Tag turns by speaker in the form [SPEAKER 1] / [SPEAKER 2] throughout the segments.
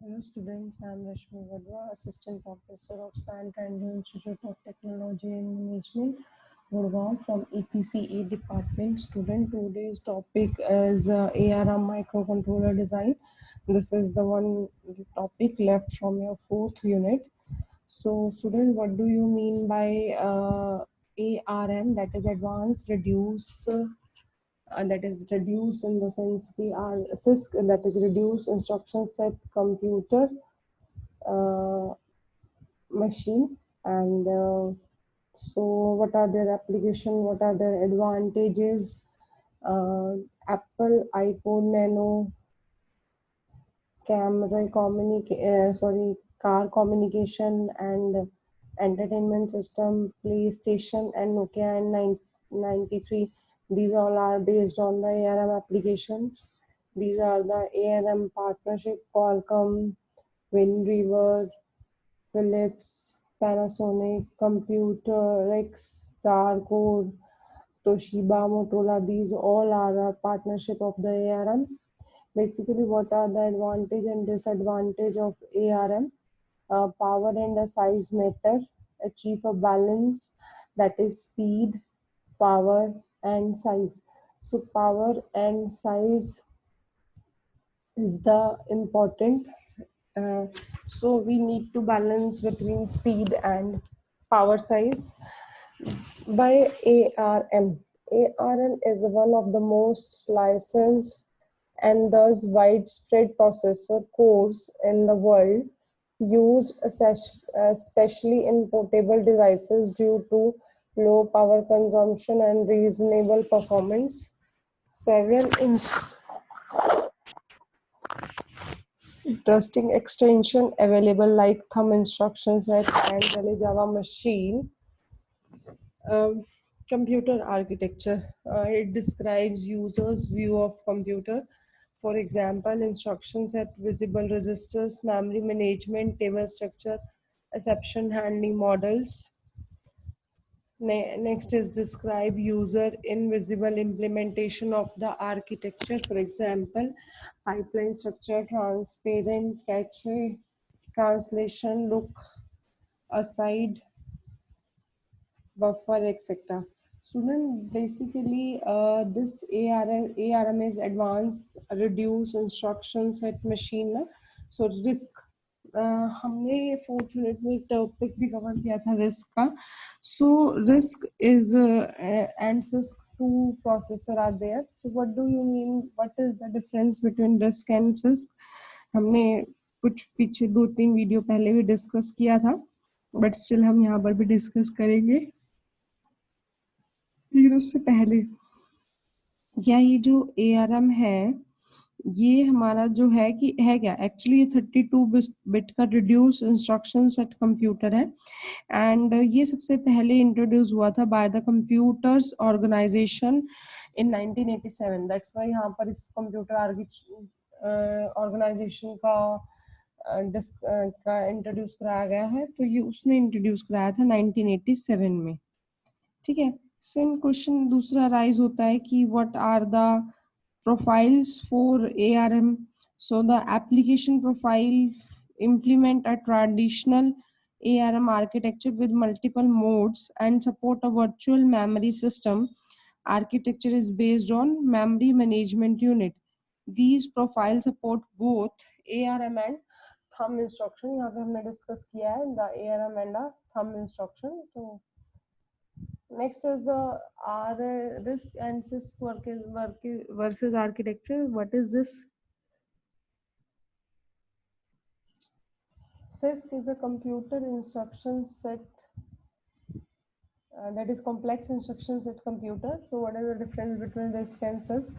[SPEAKER 1] Hello students, I am Rashmi Vadwa, Assistant Professor of Science and Institute of Technology and Management, Gurgaon from EPCA Department. Student, today's topic is ARM microcontroller design. This is the one topic left from your fourth unit. So student, what do you mean by ARM, that is advanced reduce that is reduced in the sense the CISC, that is reduced instruction set computer uh, machine. And so what are their application, what are their advantages? Apple iPhone Nano camera car communication and entertainment system, PlayStation and Nokia N93. These all are based on the ARM applications. These are the ARM partnership: Qualcomm, Wind River, Philips, Panasonic, Computex, Starcore, Toshiba, Motorola. These all are a partnership of the ARM. Basically, what are the advantage and disadvantage of ARM? Power and the size matter. Achieve a balance, that is speed, power, and size. So power and size is the important. Uh, so we need to balance between speed and power size by ARM. ARM is one of the most licensed and thus widespread processor cores in the world, used especially in portable devices due to low power consumption and reasonable performance. Several interesting extension available like thumb instruction set and Relay Java machine. Um, Computer architecture. It describes users' view of computer. For example, instruction set, visible registers, memory management, table structure, exception handling models. Next is describe user invisible implementation of the architecture. For example, pipeline structure, transparent, cache, translation, look aside, buffer, etc. Student, basically this ARM is advanced reduce instruction set machine ना. So risk, हमने fourth unit में एक topic भी cover किया था RISC का. So RISC is and CISC two processor are there. So what do you mean, what is the difference between risk and CISC? हमने कुछ पीछे 2-3 वीडियो पहले भी डिस्कस किया था, बट स्टिल हम यहाँ पर भी डिस्कस करेंगे. लेकिन उससे पहले क्या ये जो ARM है, ये हमारा जो है कि है क्या एक्चुअली, ये 32 बिट का रिड्यूस इंस्ट्रक्शन सेट कंप्यूटर है. एंड ये सबसे पहले इंट्रोड्यूस हुआ था by the computers organisation in 1987. That's why यहाँ पर इस कंप्यूटर ऑर्गेनाइजेशन का इंट्रोड्यूस कराया गया है. तो ये उसने इंट्रोड्यूस कराया था 1987 में. ठीक है. सेम क्वेश्चन दूसरा राइज होता है कि what are the profiles for ARM. So the application profile implement a traditional ARM architecture with multiple modes and support a virtual memory system. Architecture is based on memory management unit. These profiles support both ARM and thumb instruction. यहाँ पे हमने discuss किया है the ARM and the thumb instruction. तो next is the RISC and CISC versus architecture. What is this? CISC is a computer instruction set, that is complex instruction set computer. So what is the difference between RISC and CISC?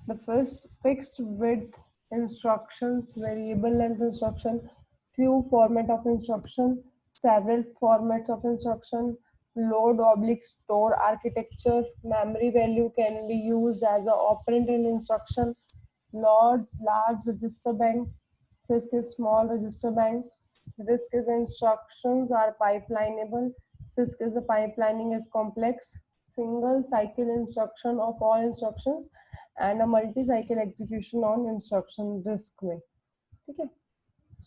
[SPEAKER 1] The first, fixed width instructions, variable length instruction, few format of instruction, several formats of instruction, load oblique store architecture. Memory value can be used as an operand in instruction. Large register bank. CISC is small register bank. RISC is instructions are pipelinable. CISC is the pipelining is complex. Single cycle instruction of all instructions and a multi-cycle execution on instruction RISC में. ठीक है.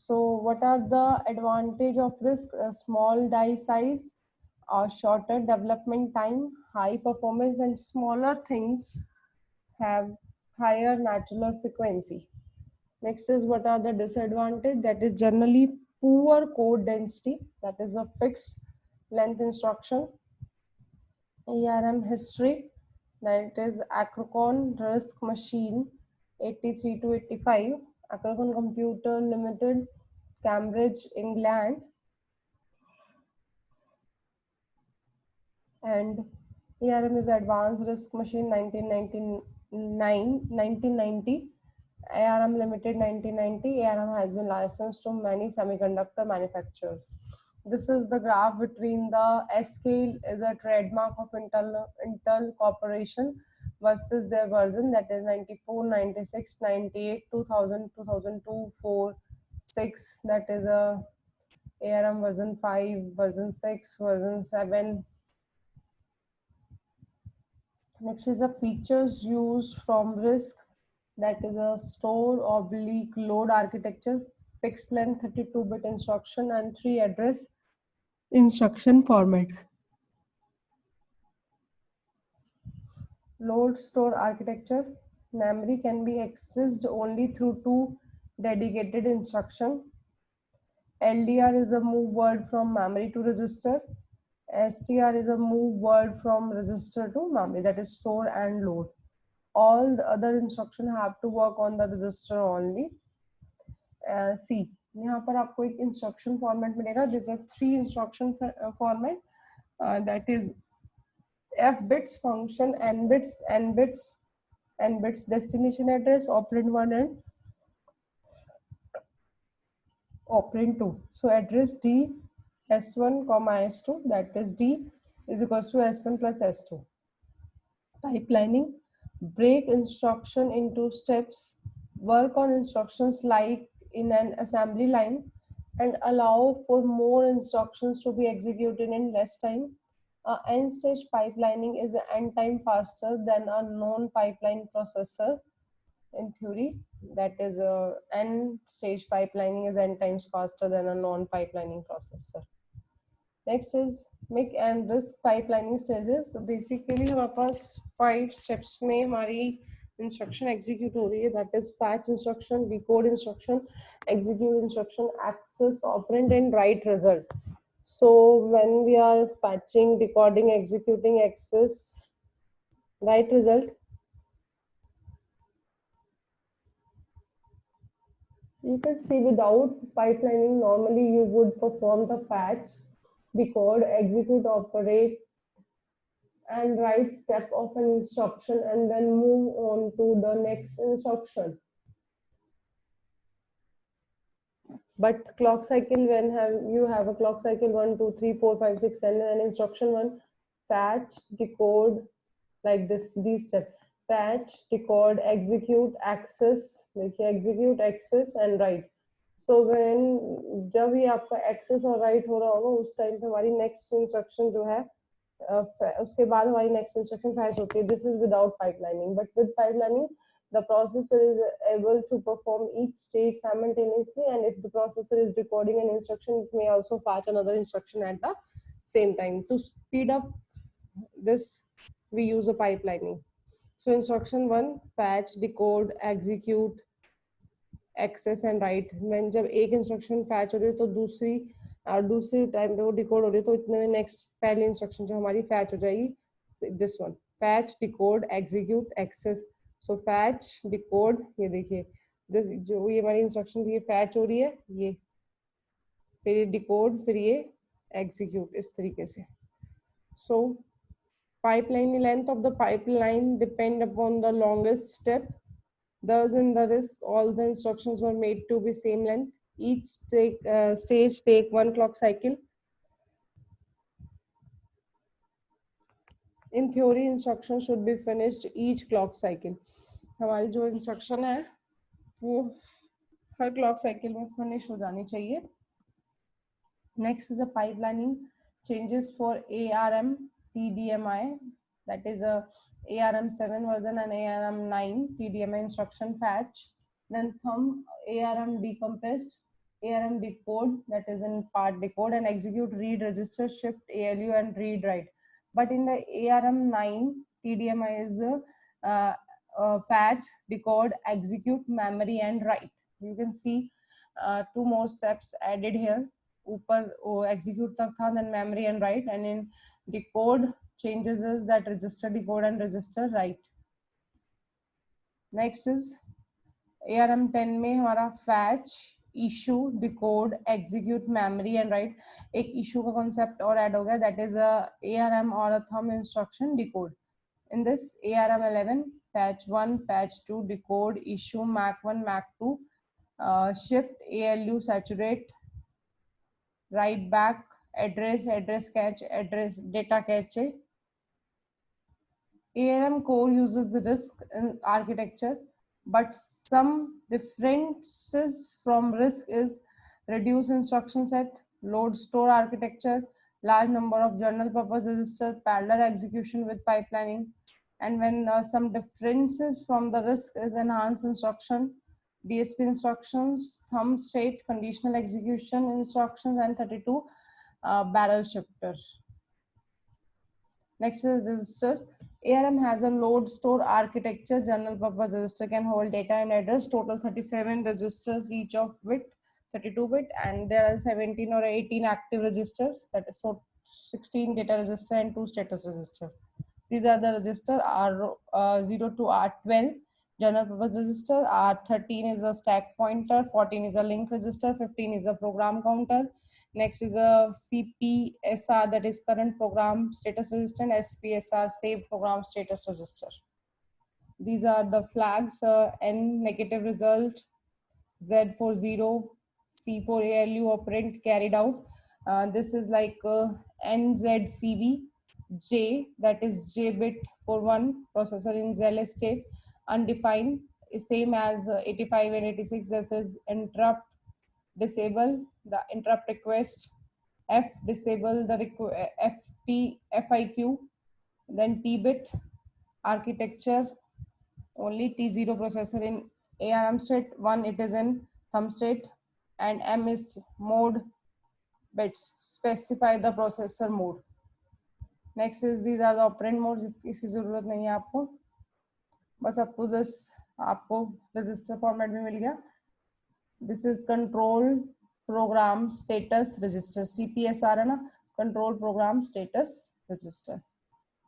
[SPEAKER 1] So what are the advantage of risk? A small die size, a shorter development time, high performance, and smaller things have higher natural frequency. Next is what are the disadvantage? That is generally poor code density, that is a fixed length instruction. ARM history, that is Acrocon RISC machine 83 to 85, Acrocon Computer Limited, Cambridge, England, and ARM is Advanced RISC Machine 1990, ARM Limited 1990. ARM has been licensed to many semiconductor manufacturers. This is the graph between the S-scale is a trademark of Intel Corporation versus their version, that is 94, 96, 98, 2000, 2002, 4, 6, that is a ARM version 5, version 6, version 7. Next is the features used from RISC, that is a store oblique load architecture, fixed length 32-bit instruction, and 3 address instruction formats. Load store architecture, memory can be accessed only through 2 dedicated instruction. LDR is a move word from memory to register. STR is a move word from register to memory, that is store and load. All the other instruction have to work on the register only. सी यहाँ पर आपको एक instruction format मिलेगा, this are 3 instruction format, that is f bits, function n bits, n bits destination address, operand 1 and operand 2. So address d s1 comma s2, that is d is equals to s1 plus s2. Pipelining, break instruction into steps, work on instructions like in an assembly line, and allow for more instructions to be executed in less time. N-stage pipelining is n time faster than a non-pipeline processor in theory. That is N-stage pipelining is n times faster than a non-pipelining processor. Next is MIC and RISC pipelining stages. So basically हमारे पास 5 steps में हमारी instruction execute हो रही है, that is fetch instruction, decode instruction, execute instruction, access operand and write result. So when we are fetching, decoding, executing, access, write result, you can see without pipelining normally you would perform the fetch, decode, execute, operate and write step of an instruction and then move on to the next instruction. But clock cycle, when you have a clock cycle 1, 2, 3, 4, 5, 6, 7, and instruction 1, fetch, decode, like this, these steps, fetch, decode, execute, access, देखिए execute, access and write. So when जब ये आपका access और write हो रहा होगा उस time पे हमारी next instruction जो है उसके बाद हमारी next instruction fetch होती है. This is without pipelining, but with pipelining the processor is able to perform each stage simultaneously, and if the processor is decoding an instruction it may also fetch another instruction at the same time. To speed up this we use a pipelining. So instruction 1, fetch, decode, execute, access and write. when जब एक instruction fetch हो रही है तो दूसरी time पे वो decode हो रही है तो इतने में next पहली instruction जो हमारी fetch हो जाएगी, this one, fetch, decode, execute, access. So fetch, decode, ये देखिए जो ये हमारी instruction थी ये fetch हो रही है, ये फिर ये decode, फिर ये execute, इस तरीके से. So pipeline length of the pipeline depend upon the longest step. Thus, in the RISC, all the instructions were made to be same length. Each stage take 1 clock cycle. In theory, instruction should be finished each clock cycle. हमारी जो instruction है वो हर clock cycle में finish हो जानी चाहिए. Next is the pipelining changes for ARM TDMI, that is a ARM 7 version and ARM 9 TDMI instruction fetch. Then ARM decompressed, ARM decode, that is in part decode, and execute, read, register, shift, ALU, and read write. But in the ARM 9, TDMI is the fetch, decode, execute, memory, and write. You can see two more steps added here. ऊपर execute तक था, then memory and write, and in decode changes is that register, decode, and register write. Next is ARM 10 में हमारा fetch, issue, decode, execute, memory and write. एक issue का concept और add हो गया, that is a ARM or a thumb instruction decode. In this ARM 11, fetch 1, fetch 2, decode, issue, Mac 1, Mac 2, shift, ALU, saturate, write back, address, address cache, address data cache. ARM core uses the RISC architecture, but some differences from RISC is reduce instruction set, load store architecture, large number of general purpose register, parallel execution with pipelining, and when some differences from the RISC is enhanced instruction, DSP instructions, thumb state, conditional execution instructions, and 32 barrel shifter. Next is register. ARM has a load store architecture. General purpose register can hold data and address. Total 37 registers, each of bit 32-bit, and there are 17 or 18 active registers. That is so 16 data register and 2 status register. These are the register R0 to R12. General purpose register. R13 is a stack pointer. 14 is a link register. 15 is a program counter. Next is a CPSR, that is current program status register, and SPSR, saved program status register. These are the flags: N negative result, Z for 0, C for ALU operand carried out. This is like NZCV, J, that is J bit for 1 processor in ZL state, undefined, is same as 85 and 86. This is interrupt, disable the interrupt request, F, disable the FIQ, then T bit architecture, only T0 processor in ARM state, 1 it is in thumb state, and M is mode bits, specify the processor mode. Next is these are the operand modes, इसकी जरूरत नहीं है आपको, बस आपको this आपको register format में मिल गया. This is control program status register, CPSR है ना, control program status register.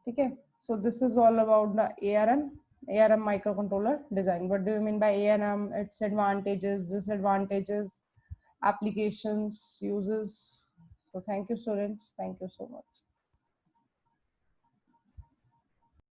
[SPEAKER 1] ठीक है, so this is all about the ARM microcontroller design. What do you mean by ARM? Its advantages, disadvantages, applications, uses. So thank you, students. Thank you so much.